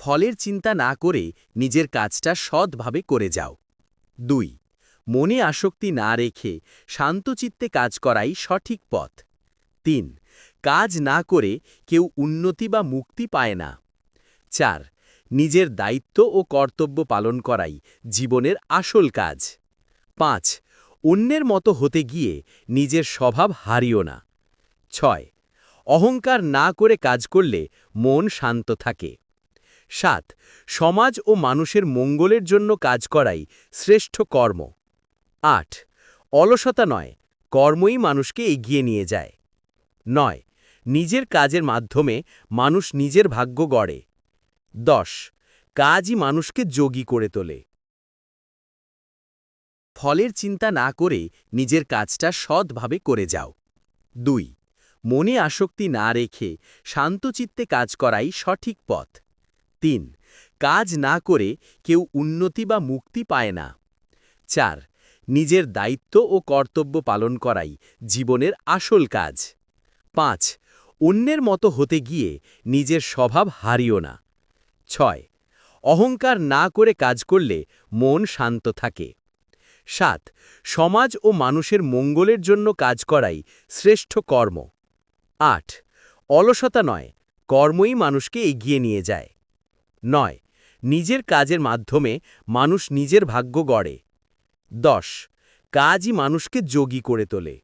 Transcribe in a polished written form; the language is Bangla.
ফলের চিন্তা না করে নিজের কাজটা সৎভাবে করে যাও। ২ মনে আসক্তি না রেখে শান্তচিত্তে কাজ করাই সঠিক পথ। ৩ কাজ না করে কেউ উন্নতি বা মুক্তি পায় না। ৪ নিজের দায়িত্ব ও কর্তব্য পালন করাই জীবনের আসল কাজ। ৫ অন্যের মতো হতে গিয়ে নিজের স্বভাব হারিও না। ৬ অহংকার না করে কাজ করলে মন শান্ত থাকে। ৭ সমাজ ও মানুষের মঙ্গলের জন্য কাজ করাই শ্রেষ্ঠ কর্ম। ৮ অলসতা নয়, কর্মই মানুষকে এগিয়ে নিয়ে যায়। ৯ নিজের কাজের মাধ্যমে মানুষ নিজের ভাগ্য গড়ে। ১০ কাজই মানুষকে যোগী করে তোলে। ফলের চিন্তা না করে নিজের কাজটা সৎভাবে করে যাও। ২ মনে আসক্তি না রেখে শান্তচিত্তে কাজ করাই সঠিক পথ। ৩ কাজ না করে কেউ উন্নতি বা মুক্তি পায় না। ৪ নিজের দায়িত্ব ও কর্তব্য পালন করাই জীবনের আসল কাজ। ৫ অন্যের মতো হতে গিয়ে নিজের স্বভাব হারিও না। ৬ অহংকার না করে কাজ করলে মন শান্ত থাকে। ৭ সমাজ ও মানুষের মঙ্গলের জন্য কাজ করাই শ্রেষ্ঠ কর্ম। ৮ অলসতা নয়, কর্মই মানুষকে এগিয়ে নিয়ে যায়। ৯ নিজের কাজের মাধ্যমে মানুষ নিজের ভাগ্য গড়ে। ১০ কাজই মানুষকে যোগী করে তোলে।